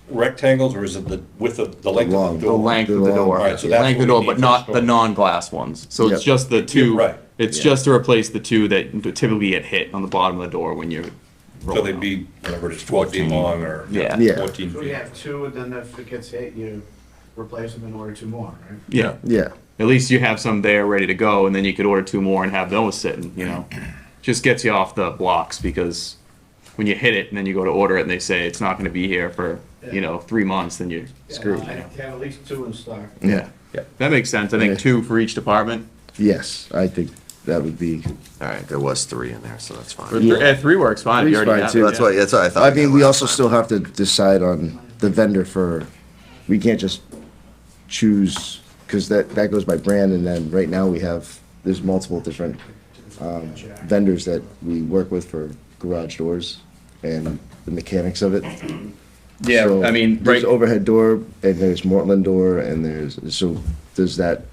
rectangles, or is it the width of, the length
long.
of
The
the door?
length of the
Long.
door.
Alright, so that's
Length of the
what
door,
we
but
need
not
for
the
storage.
non-glass ones. So it's
Yep.
just the two.
Yeah, right.
It's
Yeah.
just to replace the two that typically get hit on the bottom of the door when you're
So
rolling
they'd
out.
be, whatever it is, 14 long, or
Yeah.
Yeah.
14
So we
feet.
have two, and then if it gets hit, you replace them and order two more, right?
Yeah.
Yeah,
At least you have some there ready to go, and then you could order two more and have those sitting, you know. Just gets you off the blocks, because when you hit it and then you go to order it and they say it's not gonna be here for, 3 months, then you're screwed.
I have at least two in stock.
Yeah.
Yeah.
That makes sense. I think
Yeah.
2 for each department.
yes, I think that would be,
All right, there was 3 in there, so that's
Or
fine.
Yeah.
3 works fine. You
Three's
already
fine,
have
too.
it,
That's
yeah.
what I thought.
I mean, we also still have to decide on the vendor for, we can't just choose, because that goes by brand, and then right now there's multiple different vendors that we work with for garage doors and the mechanics of it.
Yeah,
So,
I mean,
there's
right,
overhead door, and there's Mortland door, and does that,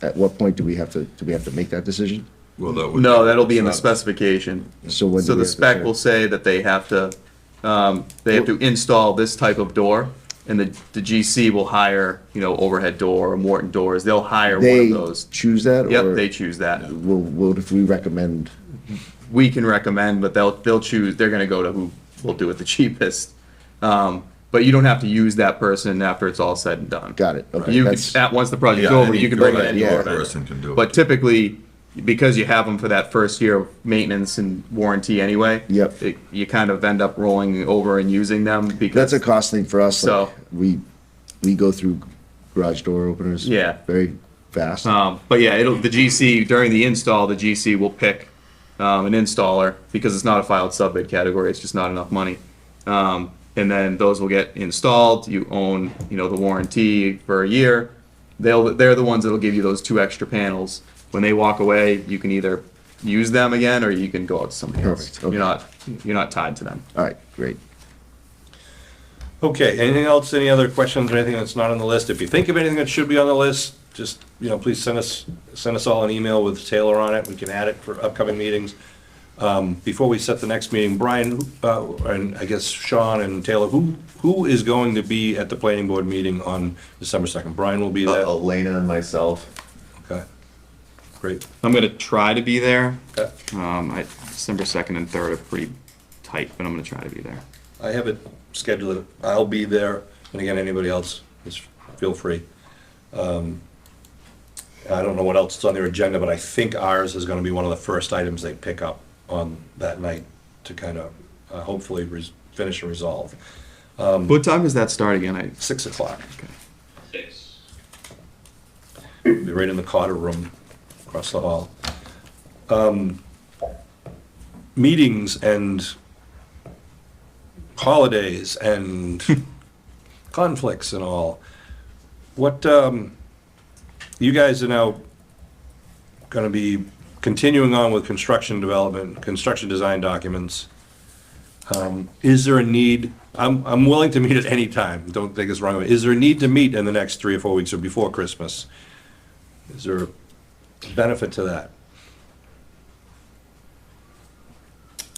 at what point do we have to make that decision?
Well, that would.
no, that'll be in the specification.
So when do
So
we
the
have to
spec
start?
will say that they have to install this type of door, and the GC will hire, overhead door or Morton doors. They'll hire one
They
of those.
choose that, or?
Yep, they choose that.
Will, if we recommend,
We can recommend, but they'll choose, they're gonna go to who will do it the cheapest. But you don't have to use that person after it's all said and done.
got it, okay.
You
that's-
can, once the project's
Yeah,
over,
any
you can bring it
person-
in.
yeah,
Person can do it.
But typically, because you have them for that first year of maintenance and warranty anyway.
Yep.
You kind of end up rolling over and using them because.
That's a cost thing for us.
So-
like, we go through garage door openers.
Yeah.
Very fast.
But yeah, the GC, during the install, the GC will pick, an installer, because it's not a filed sub-bid category, it's just not enough money. And then those will get installed, you own, the warranty for a year. They're the ones that'll give you those 2 extra panels. When they walk away, you can either use them again, or you can go out to somebody else.
Perfect, okay.
You're not tied to them.
All right, great.
Okay, anything else, any other questions or anything that's not on the list? If you think of anything that should be on the list, just, please send us all an email with Taylor on it. We can add it for upcoming meetings. Before we set the next meeting, Brian, and I guess Sean and Taylor, who is going to be at the planning board meeting on December 2nd? Brian will be there?
Elena and myself.
Okay, great.
I'm gonna try to be there.
Okay.
December 2nd and 3rd are pretty tight, but I'm gonna try to be there.
I have it scheduled, I'll be there, and again, anybody else, just feel free. I don't know what else is on their agenda, but I think ours is gonna be one of the first items they pick up on that night to kind of, hopefully finish and resolve.
What time does that start again?
6 o'clock.
6.
Be right in the Carter room across the hall. Meetings and holidays and conflicts and all. What, you guys are now gonna be continuing on with construction development, construction design documents. Is there a need, I'm willing to meet at any time, don't take this wrong, is there a need to meet in the next 3 or 4 weeks or before Christmas? Is there a benefit to that?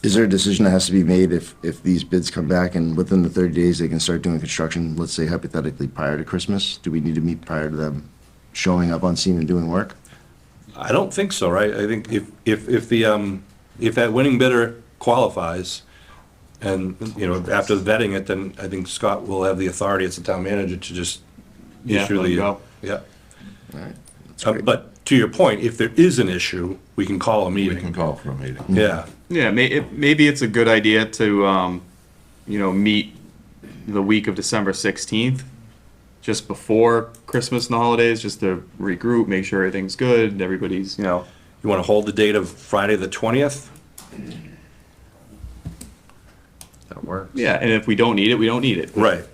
Is there a decision that has to be made if these bids come back and within the 30 days they can start doing construction, let's say hypothetically prior to Christmas? Do we need to meet prior to them showing up on scene and doing work?
I don't think so, right? I think if that winning bidder qualifies, and, you know, after vetting it, then I think Scott will have the authority as the town manager to just issue
let
the.
him go.
Yeah.
All right, that's great.
But to your point, if there is an issue, we can call a
We can
meeting.
call for a meeting.
Yeah,
Yeah, maybe it's a good idea to, meet the week of December 16th, just before Christmas and the holidays, just to regroup, make sure everything's good, everybody's,
you want to hold the date of Friday the 20th?
That works.
yeah, and if we don't need it, we don't need it.
Right.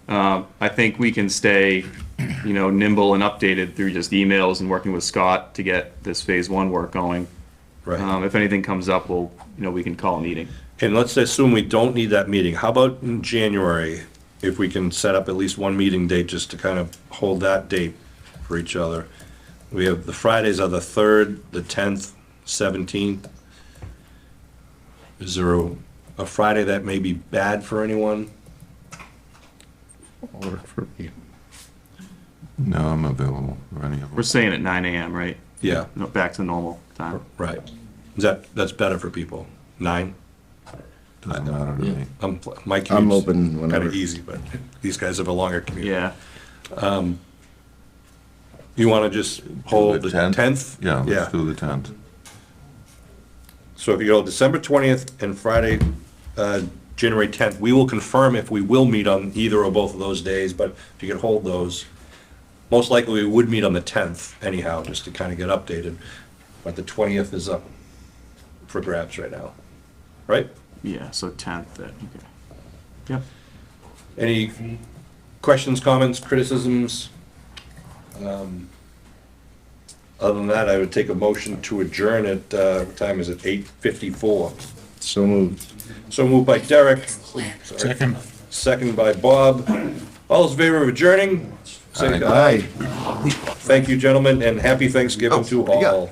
I think we can stay, nimble and updated through just emails and working with Scott to get this phase 1 work going.
Right.
If anything comes up, we can call a meeting.
And let's assume we don't need that meeting. How about in January, if we can set up at least one meeting date just to kind of hold that date for each other? We have, the Fridays are the 3rd, the 10th, 17th. Is there a Friday that may be bad for anyone?
Or for me. No, I'm available for any of
We're
them.
saying at 9 a.m., right?
Yeah,
No, back to normal time.
right. That's better for people? 9?
Doesn't matter to me.
My
I'm
commute's
open
kind
whenever.
of easy, but these guys have a longer commute.
Yeah.
You want to just hold the
10th?
10th?
Yeah, let's do the 10th.
So if you go December 20th and Friday, January 10th, we will confirm if we will meet on either or both of those days, but if you could hold those, most likely we would meet on the 10th anyhow, just to kind of get updated. But the 20th is up for grabs right now, right?
Yeah, so 10th, okay. Yep.
Any questions, comments, criticisms? Other than that, I would take a motion to adjourn at, what time is it, 8:54?
So moved.
So moved by Derek. Sorry.
Second.
Second by Bob. All those in favor of adjourning? Say
Aye.
Thank you, gentlemen, and happy Thanksgiving to
you got-
all.